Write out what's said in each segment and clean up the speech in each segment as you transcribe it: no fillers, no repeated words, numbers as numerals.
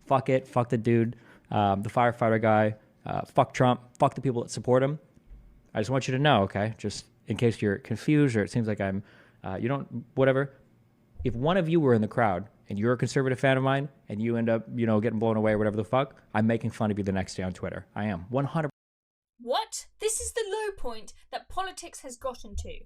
Fuck it. Fuck the dude, the firefighter guy. Fuck Trump. Fuck the people that support him. I just want you to know, okay? Just in case you're confused or it seems like I'm, whatever. If one of you were in the crowd and you're a conservative fan of mine and you end up, getting blown away or whatever the fuck, I'm making fun of you the next day on Twitter. I am. 100%. What? This is the low point that politics has gotten to,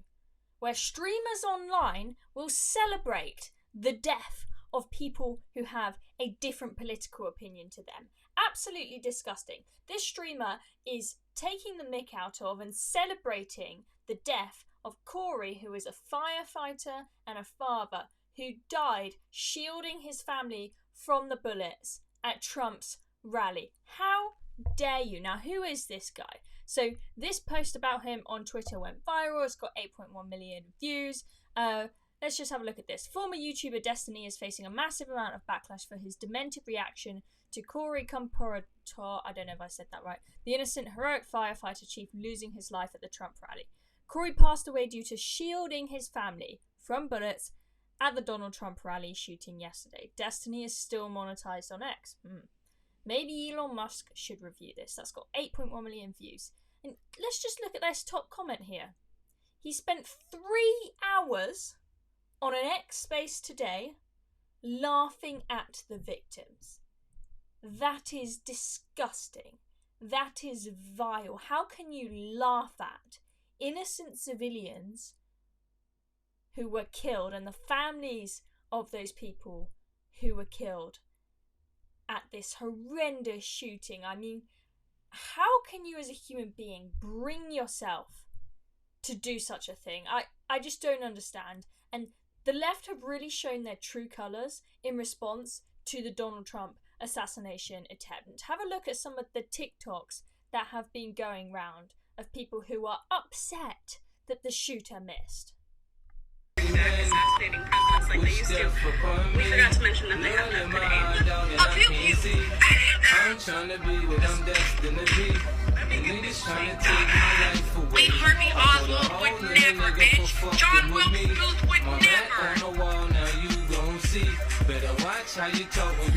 where streamers online will celebrate the death of people who have a different political opinion to them. Absolutely disgusting. This streamer is taking the mick out of and celebrating the death of Corey, who is a firefighter and a father who died shielding his family from the bullets at Trump's rally. How dare you? Now, who is this guy? So this post about him on Twitter went viral. It's got 8.1 million views. Let's just have a look at this. Former YouTuber Destiny is facing a massive amount of backlash for his demented reaction to Corey Comparator, I don't know if I said that right, the innocent heroic firefighter chief losing his life at the Trump rally. Corey passed away due to shielding his family from bullets at the Donald Trump rally shooting yesterday. Destiny is still monetized on X. Maybe Elon Musk should review this. That's got 8.1 million views. And let's just look at this top comment here. He spent 3 hours on an X space today laughing at the victims. That is disgusting. That is vile. How can you laugh at innocent civilians who were killed and the families of those people who were killed at this horrendous shooting? I mean, how can you as a human being bring yourself to do such a thing? I just don't understand. And the left have really shown their true colours in response to the Donald Trump assassination attempt. Have a look at some of the TikToks that have been going round of people who are upset that the shooter missed. Assassinating presidents like they used to. We forgot to mention that they have no good aim. I'll kill you. I'm trying to be what I'm destined to be. Niggas trying to take my life away. Lee Harvey Oswald would never, bitch. John Wilkes Booth would never. On the wall, now you gon' see. Better watch how you talk when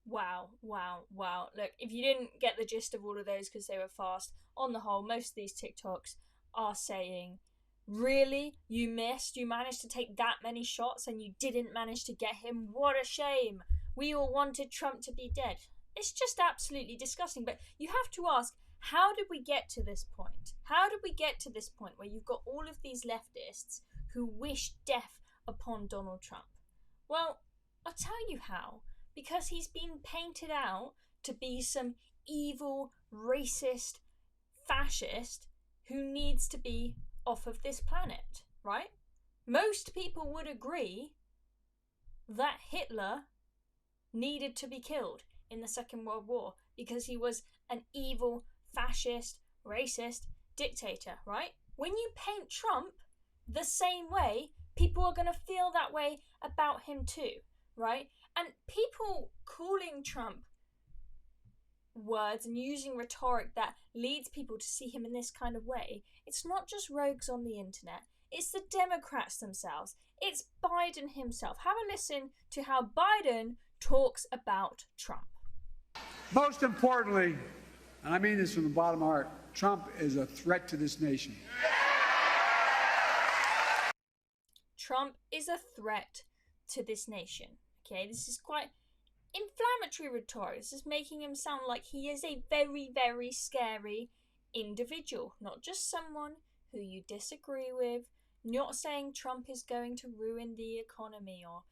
Wow. Look, if you didn't get the gist of all of those because they were fast, on the whole, most of these TikToks are saying, really? You missed? You managed to take that many shots and you didn't manage to get him? What a shame. We all wanted Trump to be dead. It's just absolutely disgusting. But you have to ask, how did we get to this point? How did we get to this point where you've got all of these leftists who wish death upon Donald Trump? Well, I'll tell you how. Because he's been painted out to be some evil, racist, fascist who needs to be off of this planet, right? Most people would agree that Hitler needed to be killed in the Second World War because he was an evil, fascist, racist dictator, right? When you paint Trump the same way, people are going to feel that way about him too, right? And people calling Trump words and using rhetoric that leads people to see him in this kind of way, it's not just rogues on the internet, it's the Democrats themselves, it's Biden himself. Have a listen to how Biden talks about Trump. Most importantly, and I mean this from the bottom of my heart, Trump is a threat to this nation. Trump is a threat to this nation. Okay, this is quite inflammatory rhetoric. This is making him sound like he is a very, very scary individual, not just someone who you disagree with, not saying Trump is going to ruin the economy or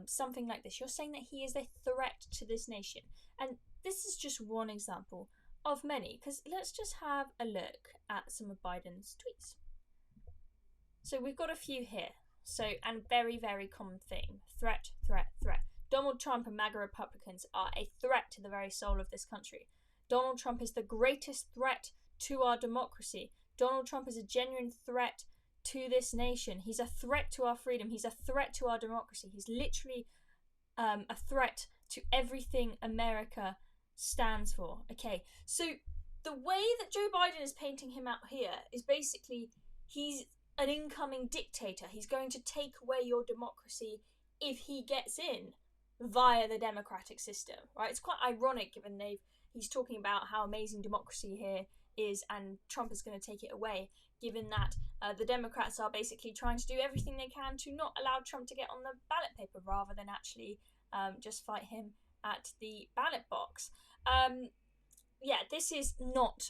something like this. You're saying that he is a threat to this nation. And this is just one example of many, because let's just have a look at some of Biden's tweets. So we've got a few here. So, and very, very common theme. Threat, threat, threat. Donald Trump and MAGA Republicans are a threat to the very soul of this country. Donald Trump is the greatest threat to our democracy. Donald Trump is a genuine threat to this nation. He's a threat to our freedom. He's a threat to our democracy. He's literally a threat to everything America stands for. Okay, so the way that Joe Biden is painting him out here is basically he's an incoming dictator. He's going to take away your democracy if he gets in. via the democratic system, right? It's quite ironic given he's talking about how amazing democracy here is and Trump is going to take it away, given that the Democrats are basically trying to do everything they can to not allow Trump to get on the ballot paper rather than actually just fight him at the ballot box. Yeah, this is not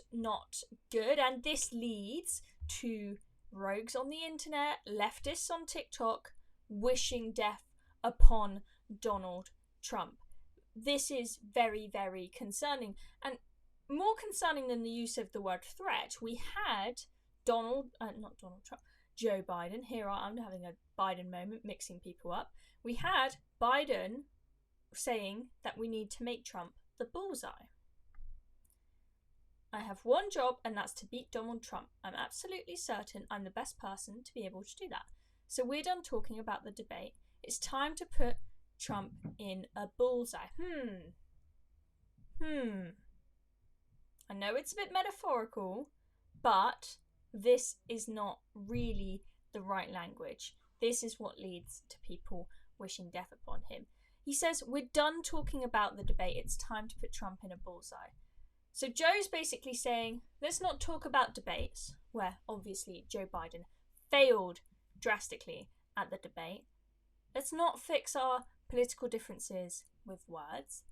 good, and this leads to rogues on the internet, leftists on TikTok, wishing death upon Donald Trump. This is very, very concerning, and more concerning than the use of the word threat. We had Joe Biden. Here I'm having a Biden moment, mixing people up. We had Biden saying that we need to make Trump the bullseye. I have one job, and that's to beat Donald Trump. I'm absolutely certain I'm the best person to be able to do that. So we're done talking about the debate. It's time to put Trump in a bullseye. I know it's a bit metaphorical, but this is not really the right language. This is what leads to people wishing death upon him. He says, we're done talking about the debate. It's time to put Trump in a bullseye. So Joe's basically saying, let's not talk about debates, where obviously Joe Biden failed drastically at the debate. Let's not fix our political differences with words.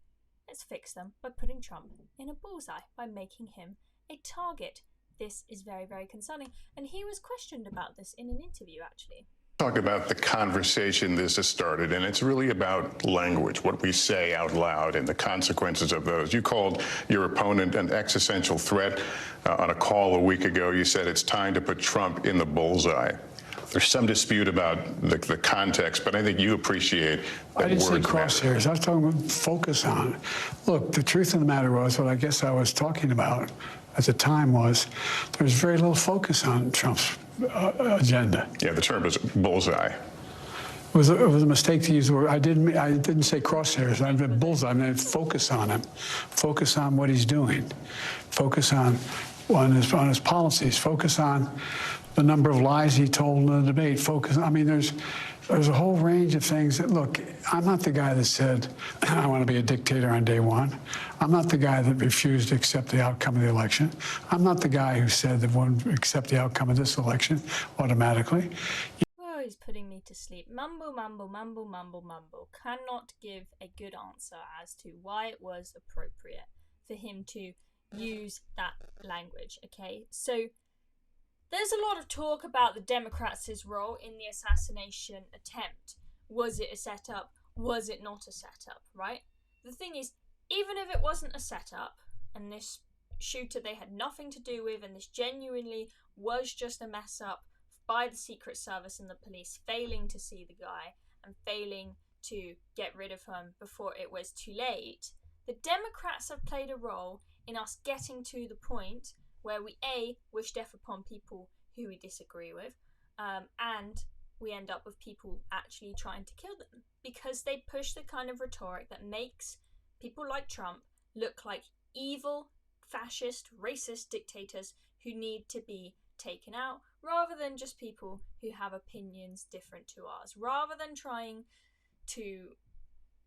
Let's fix them by putting Trump in a bullseye, by making him a target. This is very, very concerning. And he was questioned about this in an interview, actually. Talk about the conversation this has started, and it's really about language, what we say out loud and the consequences of those. You called your opponent an existential threat on a call a week ago. You said it's time to put Trump in the bullseye. There's some dispute about the context, but I think you appreciate that. I didn't say crosshairs. I was talking about focus on. Look, the truth of the matter was, what I guess I was talking about at the time was there was very little focus on Trump's agenda. Yeah, the term is bullseye. It was a mistake to use the word. I didn't say crosshairs. I meant bullseye. I meant focus on him. Focus on what he's doing. Focus on his policies. Focus on the number of lies he told in the debate. Focus. I mean, there's a whole range of things that, look, I'm not the guy that said, I want to be a dictator on day one. I'm not the guy that refused to accept the outcome of the election. I'm not the guy who said that wouldn't accept the outcome of this election automatically. Oh, he's putting me to sleep. Mumble, mumble, mumble, mumble, mumble. Cannot give a good answer as to why it was appropriate for him to use that language, okay? So there's a lot of talk about the Democrats' role in the assassination attempt. Was it a setup? Was it not a setup, right? The thing is, even if it wasn't a setup, and this shooter they had nothing to do with, and this genuinely was just a mess up by the Secret Service and the police failing to see the guy and failing to get rid of him before it was too late, the Democrats have played a role in us getting to the point where we wish death upon people who we disagree with, and we end up with people actually trying to kill them because they push the kind of rhetoric that makes people like Trump look like evil, fascist, racist dictators who need to be taken out, rather than just people who have opinions different to ours, rather than trying to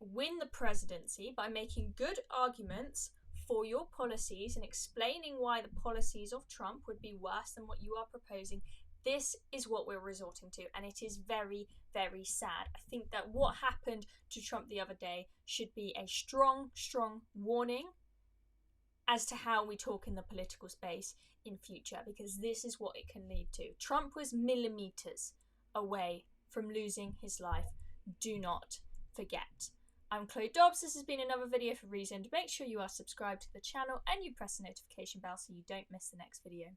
win the presidency by making good arguments for your policies and explaining why the policies of Trump would be worse than what you are proposing. This is what we're resorting to, and it is very, very sad. I think that what happened to Trump the other day should be a strong, strong warning as to how we talk in the political space in future, because this is what it can lead to. Trump was millimeters away from losing his life. Do not forget. I'm Chloe Dobbs. This has been another video for Reasoned. Make sure you are subscribed to the channel and you press the notification bell so you don't miss the next video.